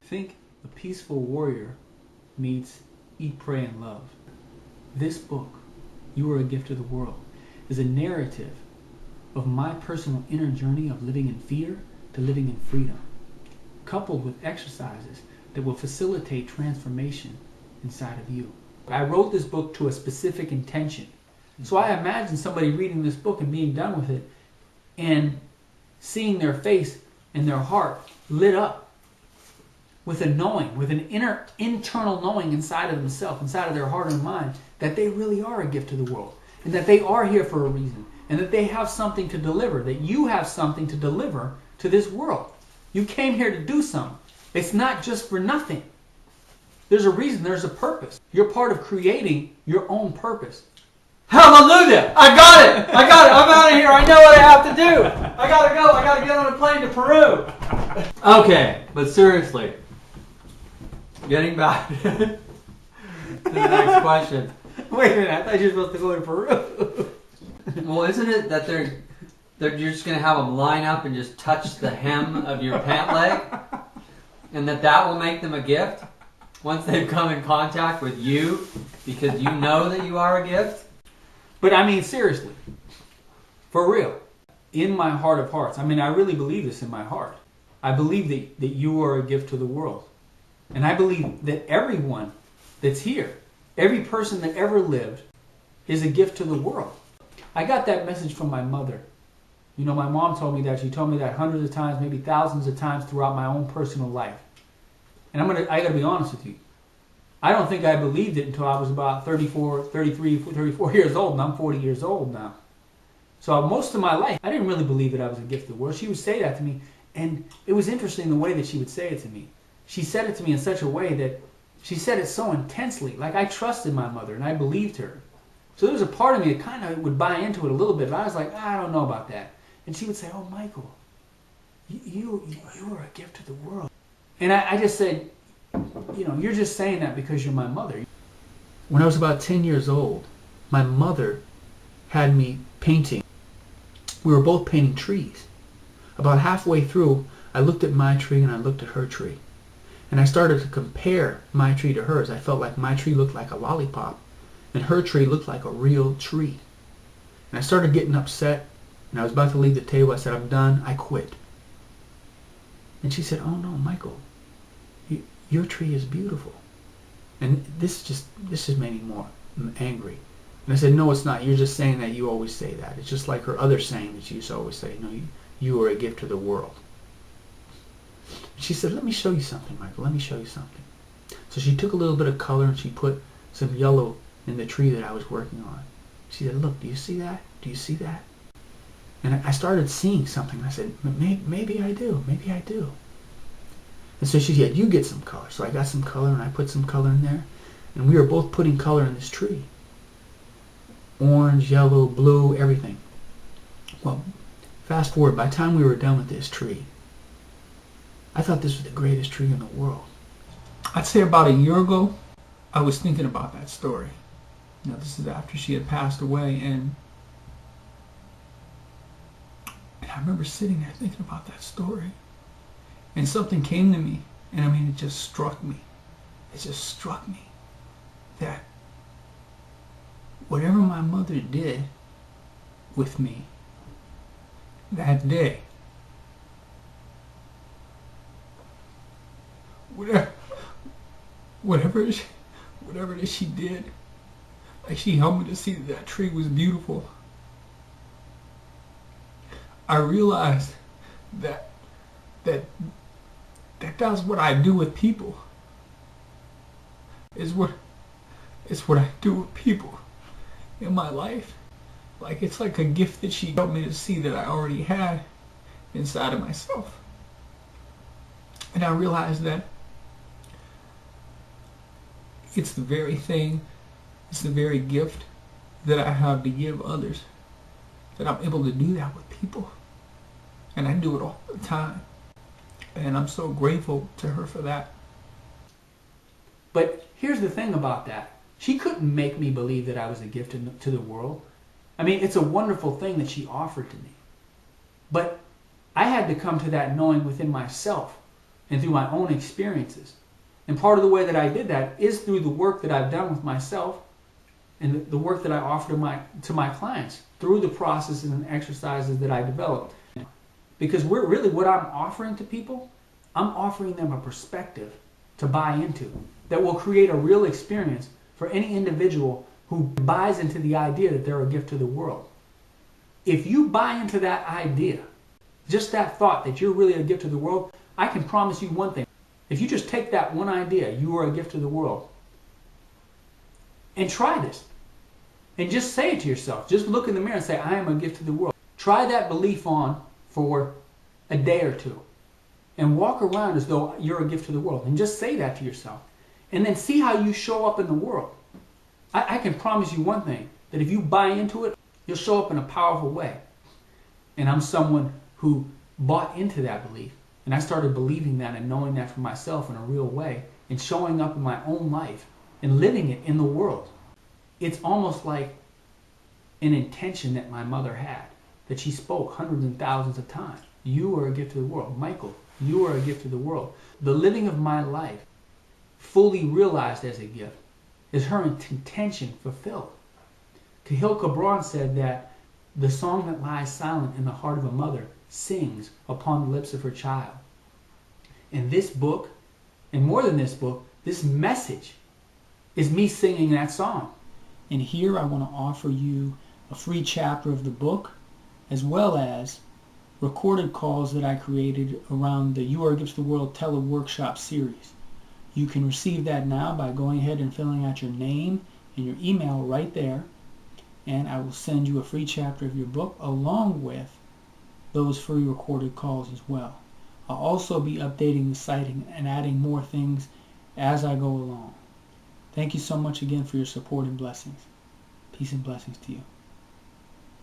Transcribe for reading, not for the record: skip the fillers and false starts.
Think A Peaceful Warrior meets Eat, Pray, and Love. This book, You Are a Gift to the World, is a narrative of my personal inner journey of living in fear to living in freedom, coupled with exercises that will facilitate transformation inside of you. I wrote this book to a specific intention. So I imagine somebody reading this book and being done with it and seeing their face and their heart lit up with a knowing, with an internal knowing inside of themselves, inside of their heart and mind, that they really are a gift to the world, and that they are here for a reason, and that they have something to deliver, that you have something to deliver to this world. You came here to do something. It's not just for nothing. There's a reason, there's a purpose. You're part of creating your own purpose. Hallelujah! I got it! I'm out of here. I know what I have to do. I gotta go. I gotta get on a plane to Peru. Okay, but seriously, getting back to the next question. Wait a minute, I thought you were supposed to go to Peru. Well, isn't it that you're just gonna have them line up and just touch the hem of your pant leg, and that will make them a gift once they've come in contact with you, because you know that you are a gift? But I mean, seriously, for real, in my heart of hearts, I mean, I really believe this in my heart. I believe that you are a gift to the world. And I believe that everyone that's here, every person that ever lived, is a gift to the world. I got that message from my mother. You know, my mom told me that. She told me that hundreds of times, maybe thousands of times throughout my own personal life. And I got to be honest with you. I don't think I believed it until I was about 34 years old, and I'm 40 years old now. So most of my life, I didn't really believe that I was a gift to the world. She would say that to me, and it was interesting the way that she would say it to me. She said it to me in such a way that she said it so intensely, like I trusted my mother, and I believed her. So there was a part of me that kind of would buy into it a little bit, but I was like, I don't know about that. And she would say, oh, Michael, you are a gift to the world. And I just said, you know, you're just saying that because you're my mother. When I was about 10 years old, my mother had me painting. We were both painting trees. About halfway through, I looked at my tree and I looked at her tree. And I started to compare my tree to hers. I felt like my tree looked like a lollipop and her tree looked like a real tree. And I started getting upset, and I was about to leave the table. I said, I'm done. I quit. And she said, oh no, Michael, your tree is beautiful. And this just made me more angry. And I said, no, it's not. You're just saying that. You always say that. It's just like her other saying that she used to always say, no, you are a gift to the world. And she said, let me show you something, Michael. Let me show you something. So she took a little bit of color and she put some yellow in the tree that I was working on. She said, look, do you see that? Do you see that? And I started seeing something. I said, maybe I do. Maybe I do. And so she said, you get some color. So I got some color and I put some color in there. And we were both putting color in this tree. Orange, yellow, blue, everything. Well, fast forward, by the time we were done with this tree, I thought this was the greatest tree in the world. I'd say about a year ago, I was thinking about that story. Now, this is after she had passed away, and I remember sitting there thinking about that story. And something came to me, and I mean, it just struck me. It just struck me that whatever my mother did with me that day, whatever that she did, like she helped me to see that tree was beautiful. I realized that's what I do with people. It's what I do with people in my life. Like, it's like a gift that she helped me to see that I already had inside of myself. And I realized that it's the very thing, it's the very gift that I have to give others, that I'm able to do that with people. And I do it all the time. And I'm so grateful to her for that. But here's the thing about that. She couldn't make me believe that I was a gift to the world. I mean, it's a wonderful thing that she offered to me. But I had to come to that knowing within myself and through my own experiences. And part of the way that I did that is through the work that I've done with myself and the work that I offer to my clients through the processes and exercises that I developed. Because what I'm offering to people, I'm offering them a perspective to buy into that will create a real experience for any individual who buys into the idea that they're a gift to the world. If you buy into that idea, just that thought that you're really a gift to the world, I can promise you one thing. If you just take that one idea, you are a gift to the world, and try this, and just say it to yourself. Just look in the mirror and say, I am a gift to the world. Try that belief on for a day or two, and walk around as though you're a gift to the world, and just say that to yourself, and then see how you show up in the world. I can promise you one thing, that if you buy into it, you'll show up in a powerful way. And I'm someone who bought into that belief. And I started believing that and knowing that for myself in a real way and showing up in my own life and living it in the world. It's almost like an intention that my mother had, that she spoke hundreds and thousands of times. You are a gift to the world. Michael, you are a gift to the world. The living of my life, fully realized as a gift, is her intention fulfilled. Kahlil Gibran said that the song that lies silent in the heart of a mother sings upon the lips of her child. And this book, and more than this book, this message is me singing that song. And here I want to offer you a free chapter of the book, as well as recorded calls that I created around the You Are a Gift to the World Tele-Workshop series. You can receive that now by going ahead and filling out your name and your email right there, and I will send you a free chapter of your book along with those free recorded calls as well. I'll also be updating the site and adding more things as I go along. Thank you so much again for your support and blessings. Peace and blessings to you.